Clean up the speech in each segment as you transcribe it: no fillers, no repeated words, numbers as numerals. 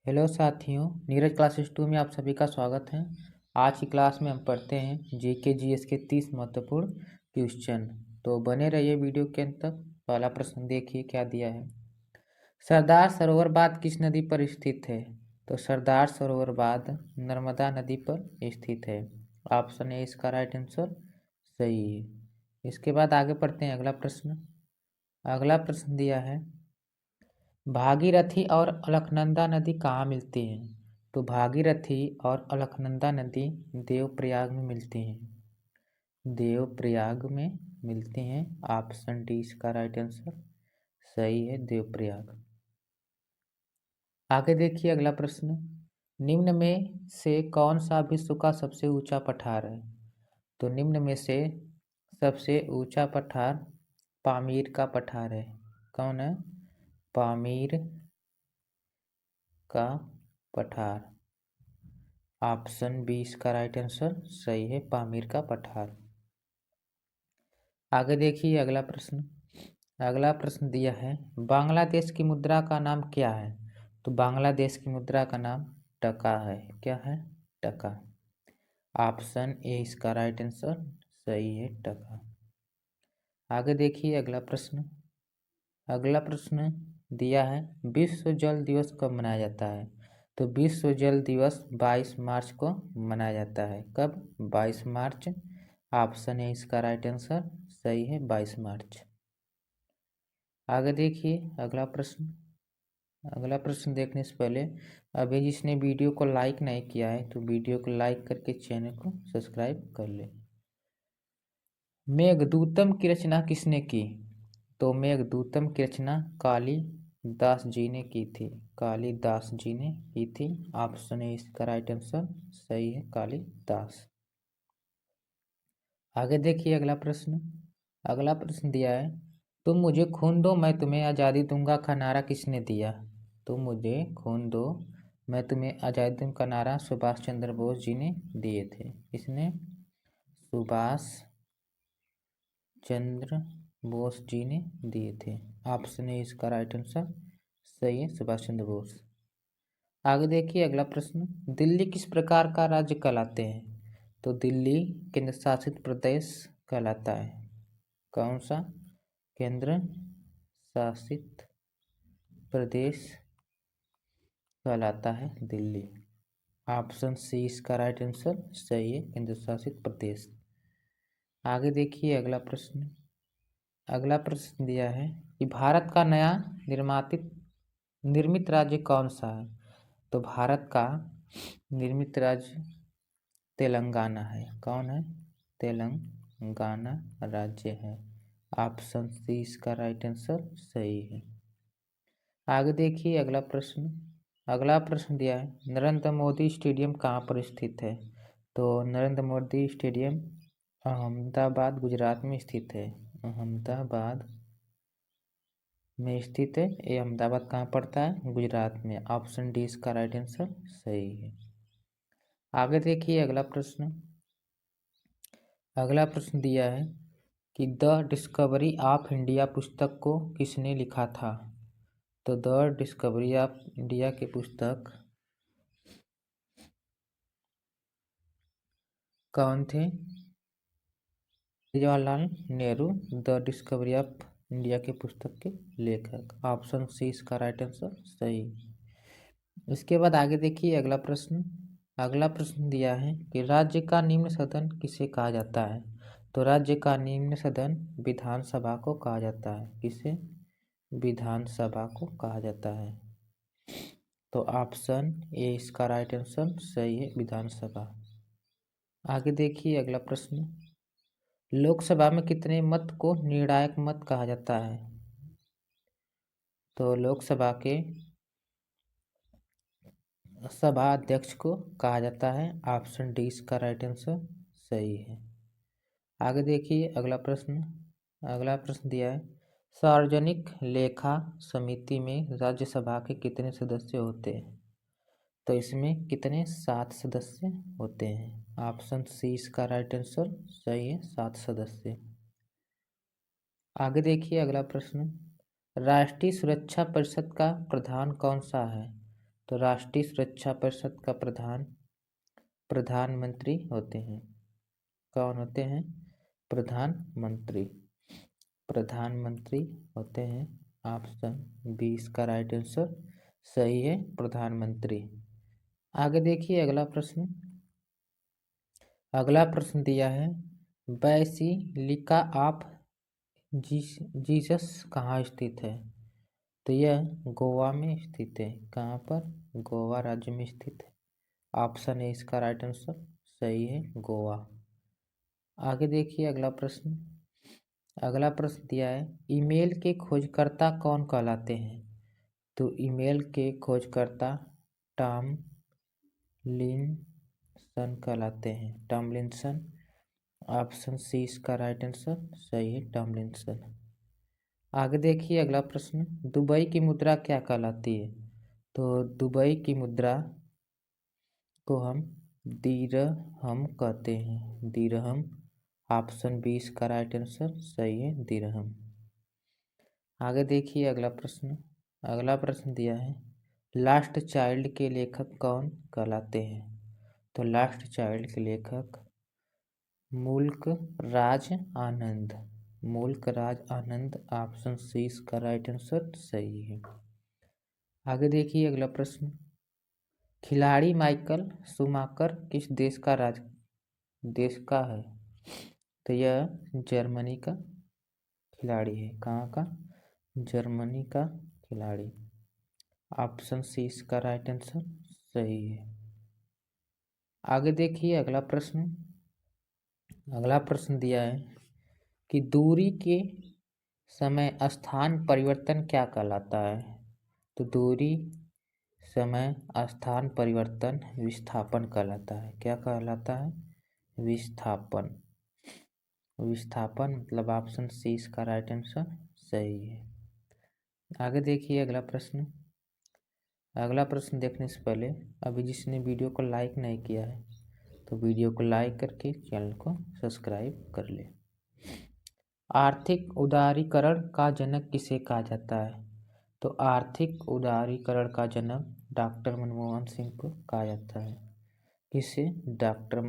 Hello साथियों, Neeraj classes 2 में आप सभी का स्वागत है। आज की क्लास में हम पढ़ते हैं जीके जीएस के 30 महत्वपूर्ण क्वेश्चन। तो बने रहिए वीडियो के अंत तक। पहला प्रश्न देखिए क्या दिया है। सरदार सरोवर बांध किस नदी पर स्थित है? तो सरदार सरोवर बांध नर्मदा नदी पर स्थित है। ऑप्शन ए इसका राइट आंसर सही है। इसके बाद आगे पढ़ते हैं अगला प्रश्न। अगला प्रश्न दिया है, भागीरथी और अलकनंदा नदी कहाँ मिलती हैं? तो भागीरथी और अलकनंदा नदी देवप्रयाग में मिलती हैं। देवप्रयाग में मिलती हैं। ऑप्शन डी इसका राइट आंसर सही है, देवप्रयाग। आगे देखिए अगला प्रश्न। निम्न में से कौन सा विश्व का सबसे ऊंचा पठार है? तो निम्न में से सबसे ऊंचा पठार पामीर का पठार है। कौन है? पामीर का पठार। ऑप्शन बी इसका राइट आंसर सही है, पामीर का पठार। आगे देखिए अगला प्रश्न। अगला प्रश्न दिया है, बांग्लादेश की मुद्रा का नाम क्या है? तो बांग्लादेश की मुद्रा का नाम टका है। क्या है? टका। ऑप्शन ए इसका राइट आंसर सही है, टका। आगे देखिए अगला प्रश्न। अगला प्रश्न दिया है, विश्व जल दिवस कब मनाया जाता है? तो विश्व जल दिवस 22 मार्च को मनाया जाता है। कब? 22 मार्च। ऑप्शन है इसका राइट आंसर सही है, 22 मार्च। आगे देखिए अगला प्रश्न। अगला प्रश्न देखने से पहले अभी जिसने वीडियो को लाइक नहीं किया है तो वीडियो को लाइक करके चैनल को सब्सक्राइब कर ले। मेघदूतम की रचना किसने की? तो मेघदूतम की रचना कालिदास जी ने की थी। कालिदास जी ने की थी। ऑप्शन ए इसका राइट आंसर सही है, कालिदास। आगे देखिए अगला प्रश्न। अगला प्रश्न दिया है, तुम मुझे खून दो मैं तुम्हें आज़ादी दूंगा का नारा किसने दिया? तुम मुझे खून दो मैं तुम्हें आज़ादी दूंगा का नारा सुभाष चंद्र बोस जी ने दिए थे। इसने सुभाष चंद्र बोस जी ने दिए थे। ऑप्शन ए इसका राइट आंसर सही है, सुभाष चंद्र बोस। आगे देखिए अगला प्रश्न। दिल्ली किस प्रकार का राज्य कहलाते हैं? तो दिल्ली केंद्र शासित प्रदेश कहलाता है। कौन सा? केंद्र शासित प्रदेश कहलाता है दिल्ली। ऑप्शन सी इसका राइट आंसर सही है, केंद्र शासित प्रदेश। आगे देखिए अगला प्रश्न। अगला प्रश्न दिया है कि भारत का नया निर्मित राज्य कौन सा है? तो भारत का निर्मित राज्य तेलंगाना है। कौन है? तेलंगाना राज्य है। ऑप्शन सी इसका राइट आंसर सही है। आगे देखिए अगला प्रश्न। अगला प्रश्न दिया है, नरेंद्र मोदी स्टेडियम कहाँ पर स्थित है? तो नरेंद्र मोदी स्टेडियम अहमदाबाद गुजरात में स्थित है। अहमदाबाद में स्थित है। ये अहमदाबाद कहाँ पड़ता है? गुजरात में। ऑप्शन डी इसका राइट आंसर सही है। आगे देखिए अगला प्रश्न। अगला प्रश्न दिया है कि द डिस्कवरी ऑफ इंडिया पुस्तक को किसने लिखा था? तो द डिस्कवरी ऑफ इंडिया की पुस्तक कौन थे? Jawaharlal Nehru the discovery of India की पुस्तक के लेखक। ऑप्शन सी इसका राइट आंसर सही। इसके बाद आगे देखिए अगला प्रश्न। अगला प्रश्न दिया है कि राज्य का निम्न सदन किसे कहा जाता है? तो राज्य का निम्न सदन विधानसभा को कहा जाता है। किसे? विधानसभा को कहा जाता है। तो ऑप्शन ए इसका राइट आंसर सही है, विधानसभा। आगे देखिए अगला प्रश्न। लोकसभा में कितने मत को निर्णायक मत कहा जाता है? तो लोकसभा के सभा अध्यक्ष को कहा जाता है। ऑप्शन डी इसका राइट आंसर सही है। आगे देखिए अगला प्रश्न। अगला प्रश्न दिया है, सार्वजनिक लेखा समिति में राज्यसभा के कितने सदस्य होते हैं? तो इसमें कितने? 7 सदस्य होते हैं। ऑप्शन सी इसका राइट आंसर सही है, 7 सदस्य। आगे देखिए अगला प्रश्न। राष्ट्रीय सुरक्षा परिषद का प्रधान कौन सा है? तो राष्ट्रीय सुरक्षा परिषद का प्रधानमंत्री होते हैं। कौन होते हैं? प्रधानमंत्री होते हैं। ऑप्शन बी इसका राइट आंसर सही है, प्रधानमंत्री। आगे देखिए अगला प्रश्न दिया है, बेसिलिका ऑफ जीसस कहाँ स्थित है? तो यह गोवा में स्थित है। कहाँ पर? गोवा राज्य में स्थित है। ऑप्शन है इसका राइट आंसर सही है, गोवा। आगे देखिए अगला प्रश्न दिया है, ईमेल के खोजकर्ता कौन कहलाते हैं? तो ईमेल के खोजकर्ता टॉमलिंसन कहलाते हैं। टॉमलिंसन। ऑप्शन सी इसका राइट आंसर सही है, टॉमलिंसन। आगे देखिए अगला प्रश्न, दुबई की मुद्रा क्या कहलाती है? तो दुबई की मुद्रा को हम दिरहम कहते हैं, दिरहम। ऑप्शन बी इसका राइट आंसर सही है, दिरहम। आगे देखिए अगला प्रश्न दिया है, लास्ट चाइल्ड के लेखक कौन कहलाते हैं? तो लास्ट चाइल्ड के लेखक मुल्क राज आनंद। ऑप्शन सी इसका राइट आंसर सही है। आगे देखिए अगला प्रश्न, खिलाड़ी माइकल शूमाकर किस देश का है? तो यह जर्मनी का खिलाड़ी है। कहाँ का? जर्मनी का खिलाड़ी। ऑप्शन सी इसका राइट आंसर सही है। आगे देखिए अगला प्रश्न दिया है कि दूरी के समय स्थान परिवर्तन क्या कहलाता है? तो दूरी समय स्थान परिवर्तन विस्थापन कहलाता है। क्या कहलाता है? विस्थापन मतलब ऑप्शन सी इसका राइट आंसर सही है। आगे देखिए अगला प्रश्न देखने से पहले अभी जिसने वीडियो को लाइक नहीं किया है तो वीडियो को लाइक करके चैनल को सब्सक्राइब कर ले। आर्थिक उदारीकरण का जनक किसे कहा जाता है? तो आर्थिक उदारीकरण का जनक डॉक्टर मनमोहन सिंह को कहा जाता है। किसे? Doctor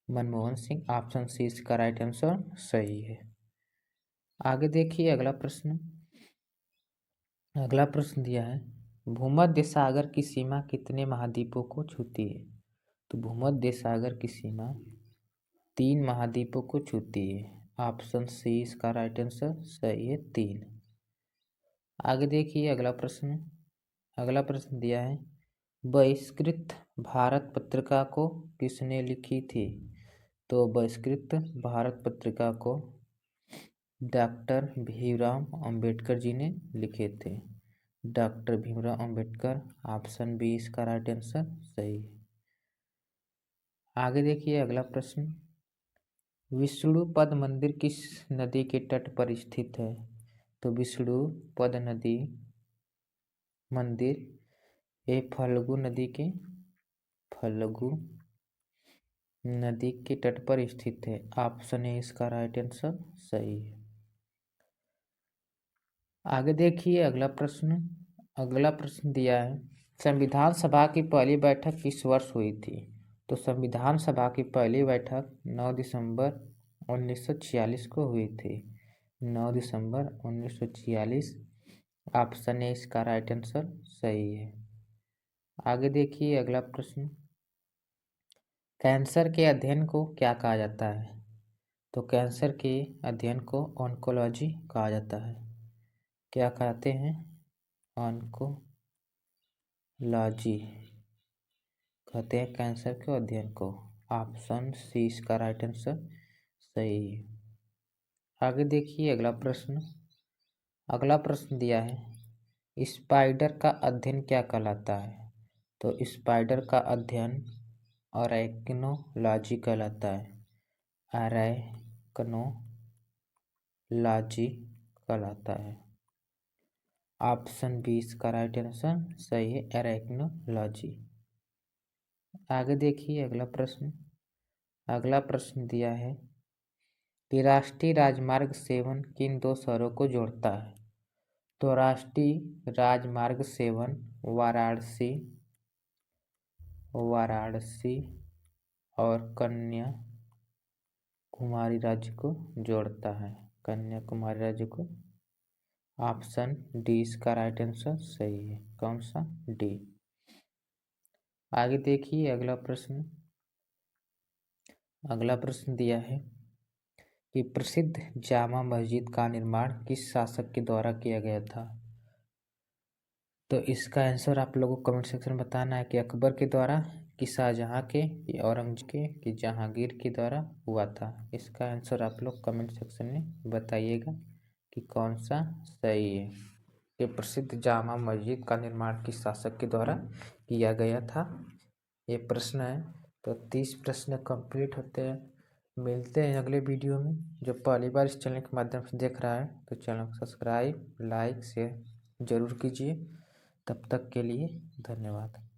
Manmohan Singh. Option C इसका राइट आंसर सही है। आगे देखिए अगला प्रश्न दिया है, भूमध्य सागर की सीमा कितने महाद्वीपों को छूती है? तो भूमध्य सागर की सीमा 3 महाद्वीपों को छूती है। ऑप्शन सी इसका राइट आंसर सही है, 3। आगे देखिए अगला प्रश्न दिया है, बहिष्कृत भारत पत्रिका को किसने लिखी थी? तो बहिष्कृत भारत पत्रिका को डॉक्टर भीमराव अंबेडकर जी ने लिखे थे। Doctor Bhimrao Ambedkar. Option B इसका राइट आंसर सही है। आगे देखिए अगला प्रश्न, विष्णुपद मंदिर किस नदी के तट पर स्थित है? तो विष्णुपद मंदिर ये फल्गु नदी के तट पर स्थित है। ऑप्शन ए इसका राइट आंसर सही है। आगे देखिए अगला प्रश्न दिया है, संविधान सभा की पहली बैठक किस वर्ष हुई थी? तो संविधान सभा की पहली बैठक 9 दिसंबर 1946 को हुई थी। 9 दिसंबर 1946। ऑप्शन ए इसका राइट आंसर सही है। आगे देखिए अगला प्रश्न, कैंसर के अध्ययन को क्या कहा जाता है? तो कैंसर के अध्ययन को ऑन्कोलॉजी कहा जाता है। क्या कहते हैं? ऑन्कोलॉजी कहते हैं कैंसर के अध्ययन को। ऑप्शन सी इसका राइट आंसर सही है। आगे देखिए अगला प्रश्न दिया है, स्पाइडर का अध्ययन क्या कहलाता है? तो स्पाइडर का अध्ययन अरैक्नोलॉजी कहलाता है। अरैक्नोलॉजी कहलाता है। ऑप्शन बी इसका राइट आंसर सही है, अरैक्नोलॉजी। आगे देखिए अगला प्रश्न दिया है कि राष्ट्रीय राजमार्ग 7 किन 2 शहरों को जोड़ता है? तो राष्ट्रीय राजमार्ग 7 वाराणसी और कन्याकुमारी राज्य को जोड़ता है। कन्याकुमारी राज्य को। ऑप्शन डी इसका राइट आंसर सही है। कौन सा? डी। आगे देखिए अगला प्रश्न दिया है कि प्रसिद्ध जामा मस्जिद का निर्माण किस शासक के द्वारा किया गया था? तो इसका आंसर आप लोगों को कमेंट सेक्शन में बताना है कि अकबर के द्वारा, कि शाहजहां के, कि औरंगजेब के, कि जहांगीर के द्वारा हुआ था। इसका आंसर आप लोग कमेंट सेक्शन में बताइएगा कि कौन सा सही है। ये प्रसिद्ध जामा मस्जिद का निर्माण किस शासक के द्वारा किया गया था, ये प्रश्न है। तो 30 प्रश्न कंप्लीट होते हैं। मिलते हैं अगले वीडियो में। जो पहली बार इस चैनल के माध्यम से देख रहा है तो चैनल को सब्सक्राइब, लाइक, शेयर जरूर कीजिए। तब तक के लिए धन्यवाद।